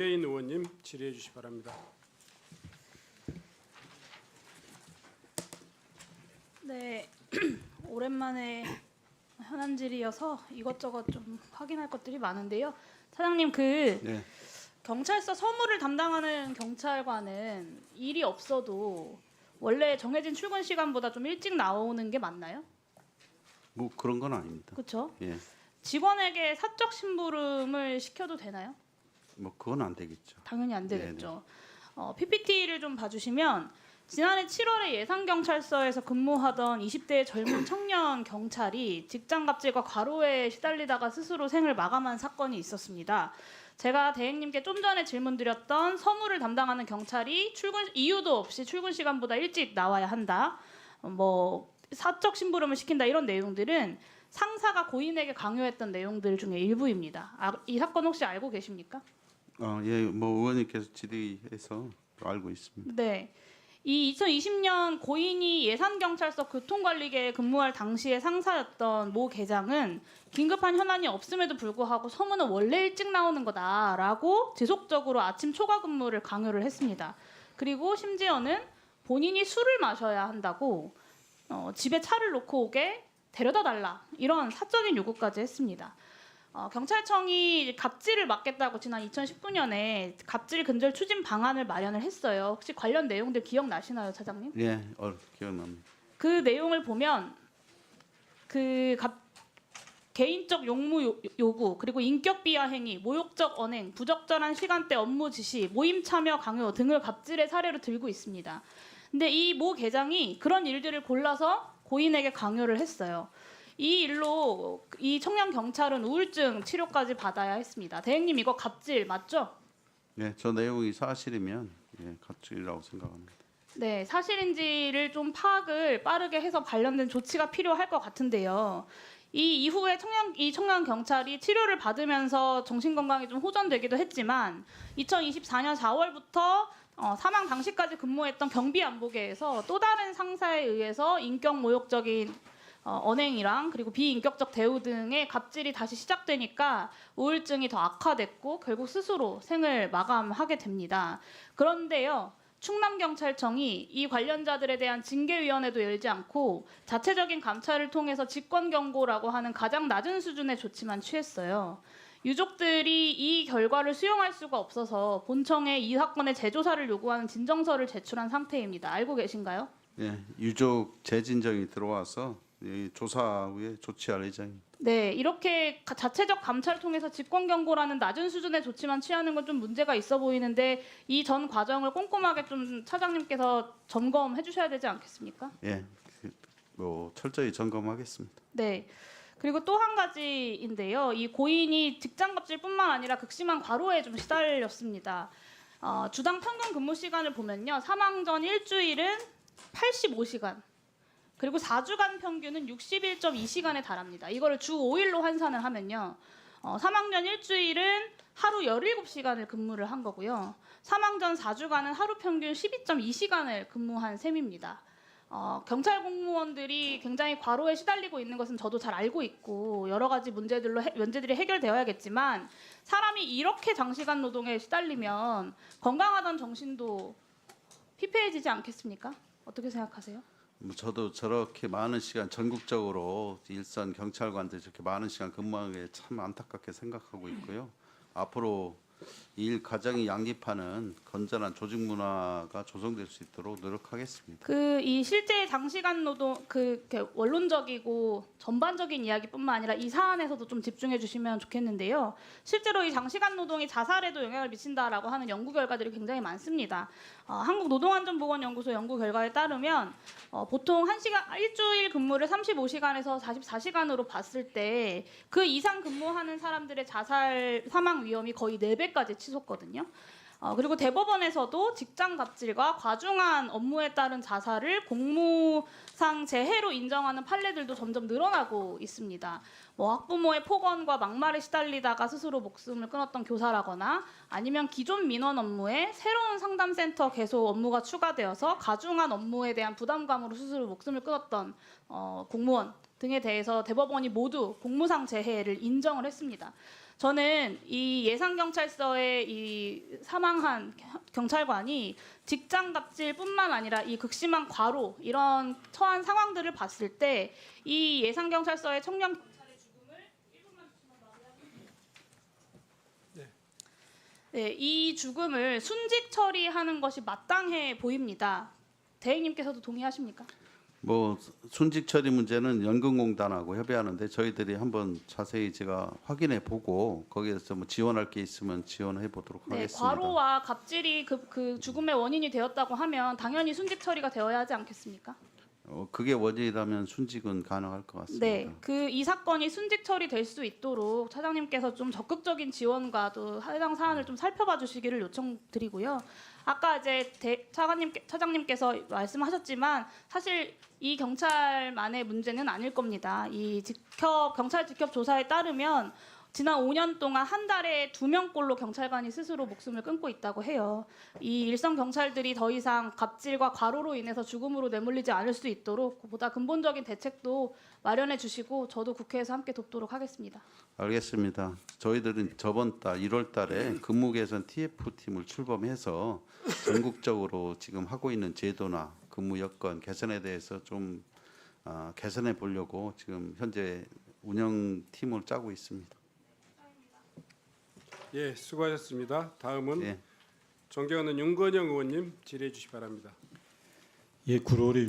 김혜인 의원님 질의해 주시기 바랍니다. 네, 오랜만에 현안 질의여서 이것저것 좀 확인할 것들이 많은데요. 사장님, 네. 경찰서 서무를 담당하는 경찰관은 일이 없어도 원래 정해진 출근 시간보다 좀 일찍 나오는 게 맞나요? 뭐 그런 건 아닙니다. 그렇죠? 예. 직원에게 사적 심부름을 시켜도 되나요? 뭐 그건 안 되겠죠. 당연히 안 되겠죠. PPT를 좀 봐주시면 지난해 7월에 예산경찰서에서 근무하던 20대의 젊은 청년 경찰이 직장 갑질과 과로에 시달리다가 스스로 생을 마감한 사건이 있었습니다. 제가 대행님께 좀 전에 질문드렸던 서무를 담당하는 경찰이 출근 이유도 없이 출근 시간보다 일찍 나와야 한다. 뭐 사적 심부름을 시킨다 이런 내용들은 상사가 고인에게 강요했던 내용들 중에 일부입니다. 이 사건 혹시 알고 계십니까? 예, 뭐 의원님께서 질의해서 알고 있습니다. 네. 이 2020년 고인이 예산경찰서 교통관리계에 근무할 당시의 상사였던 모 계장은 긴급한 현안이 없음에도 불구하고 서무는 원래 일찍 나오는 거다라고 지속적으로 아침 초과 근무를 강요를 했습니다. 그리고 심지어는 본인이 술을 마셔야 한다고 집에 차를 놓고 오게 데려다 달라 이런 사적인 요구까지 했습니다. 경찰청이 갑질을 막겠다고 지난 2019년에 갑질 근절 추진 방안을 마련을 했어요. 혹시 관련 내용들 기억나시나요, 차장님? 예, 기억납니다. 그 내용을 보면 개인적 용무 요구, 그리고 인격 비하 행위, 모욕적 언행, 부적절한 시간대 업무 지시, 모임 참여 강요 등을 갑질의 사례로 들고 있습니다. 근데 이 모 계장이 그런 일들을 골라서 고인에게 강요를 했어요. 이 일로 이 청년 경찰은 우울증 치료까지 받아야 했습니다. 대행님 이거 갑질 맞죠? 예, 저 내용이 사실이면 갑질이라고 생각합니다. 네, 사실인지를 좀 파악을 빠르게 해서 관련된 조치가 필요할 것 같은데요. 이 이후에 이 청년 경찰이 치료를 받으면서 정신 건강이 좀 호전되기도 했지만 2024년 4월부터 사망 당시까지 근무했던 경비안보계에서 또 다른 상사에 의해서 인격 모욕적인 언행이랑 그리고 비인격적 대우 등의 갑질이 다시 시작되니까 우울증이 더 악화됐고 결국 스스로 생을 마감하게 됩니다. 그런데요. 충남경찰청이 이 관련자들에 대한 징계위원회도 열지 않고 자체적인 감찰을 통해서 직권경고라고 하는 가장 낮은 수준의 조치만 취했어요. 유족들이 이 결과를 수용할 수가 없어서 본청에 이 사건의 재조사를 요구하는 진정서를 제출한 상태입니다. 알고 계신가요? 예, 유족 재진정이 들어와서 조사 후에 조치할 예정입니다. 네, 이렇게 자체적 감찰을 통해서 직권경고라는 낮은 수준의 조치만 취하는 건 좀 문제가 있어 보이는데 이 전 과정을 꼼꼼하게 좀 차장님께서 점검해 주셔야 되지 않겠습니까? 예, 뭐 철저히 점검하겠습니다. 네. 그리고 또 한 가지인데요. 이 고인이 직장 갑질뿐만 아니라 극심한 과로에 좀 시달렸습니다. 주당 평균 근무 시간을 보면요. 사망 전 일주일은 85시간. 그리고 4주간 평균은 61.2시간에 달합니다. 이거를 주 5일로 환산을 하면요. 사망 전 일주일은 하루 17시간을 근무를 한 거고요. 사망 전 4주간은 하루 평균 12.2시간을 근무한 셈입니다. 경찰 공무원들이 굉장히 과로에 시달리고 있는 것은 저도 잘 알고 있고 여러 가지 문제들이 해결되어야겠지만 사람이 이렇게 장시간 노동에 시달리면 건강하던 정신도 피폐해지지 않겠습니까? 어떻게 생각하세요? 뭐 저도 저렇게 많은 시간 전국적으로 일선 경찰관들 저렇게 많은 시간 근무하는 게 참 안타깝게 생각하고 있고요. 앞으로 일 과정이 양립하는 건전한 조직 문화가 조성될 수 있도록 노력하겠습니다. 이 실제 장시간 노동 이렇게 원론적이고 전반적인 이야기뿐만 아니라 이 사안에서도 좀 집중해 주시면 좋겠는데요. 실제로 이 장시간 노동이 자살에도 영향을 미친다라고 하는 연구 결과들이 굉장히 많습니다. 한국노동안전보건연구소 연구 결과에 따르면 보통 일주일 근무를 35시간에서 44시간으로 봤을 때 그 이상 근무하는 사람들의 자살 사망 위험이 거의 4배까지 치솟거든요. 그리고 대법원에서도 직장 갑질과 과중한 업무에 따른 자살을 공무상 재해로 인정하는 판례들도 점점 늘어나고 있습니다. 학부모의 폭언과 막말에 시달리다가 스스로 목숨을 끊었던 교사라거나 아니면 기존 민원 업무에 새로운 상담센터 개소 업무가 추가되어서 가중한 업무에 대한 부담감으로 스스로 목숨을 끊었던 공무원 등에 대해서 대법원이 모두 공무상 재해를 인정을 했습니다. 저는 이 예산경찰서의 이 사망한 경찰관이 직장 갑질뿐만 아니라 이 극심한 과로 이런 처한 상황들을 봤을 때 이 예산경찰서의 청년 경찰의 죽음을 1분만 주시면 마무리하겠습니다. 네, 이 죽음을 순직 처리하는 것이 마땅해 보입니다. 대행님께서도 동의하십니까? 뭐 순직 처리 문제는 연금공단하고 협의하는데 저희들이 한번 자세히 제가 확인해 보고 거기에서 뭐 지원할 게 있으면 지원해 보도록 네, 하겠습니다. 과로와 갑질이 그 죽음의 원인이 되었다고 하면 당연히 순직 처리가 되어야 하지 않겠습니까? 그게 원인이라면 순직은 가능할 것 같습니다. 네, 이 사건이 순직 처리될 수 있도록 차장님께서 좀 적극적인 지원과도 해당 사안을 좀 살펴봐 주시기를 요청드리고요. 아까 이제 차장님께서 말씀하셨지만 사실 이 경찰만의 문제는 아닐 겁니다. 이 경찰 직접 조사에 따르면 지난 5년 동안 한 달에 2명꼴로 경찰관이 스스로 목숨을 끊고 있다고 해요. 이 일선 경찰들이 더 이상 갑질과 과로로 인해서 죽음으로 내몰리지 않을 수 있도록 보다 근본적인 대책도 마련해 주시고 저도 국회에서 함께 돕도록 하겠습니다. 알겠습니다. 저희들은 저번 달 1월 달에 근무 개선 TF팀을 출범해서 전국적으로 지금 하고 있는 제도나 근무 여건 개선에 대해서 좀 개선해 보려고 지금 현재 운영팀을 짜고 있습니다. 예, 수고하셨습니다. 다음은 예. 존경하는 윤건영 의원님 질의해 주시기 바랍니다. 예, 9월에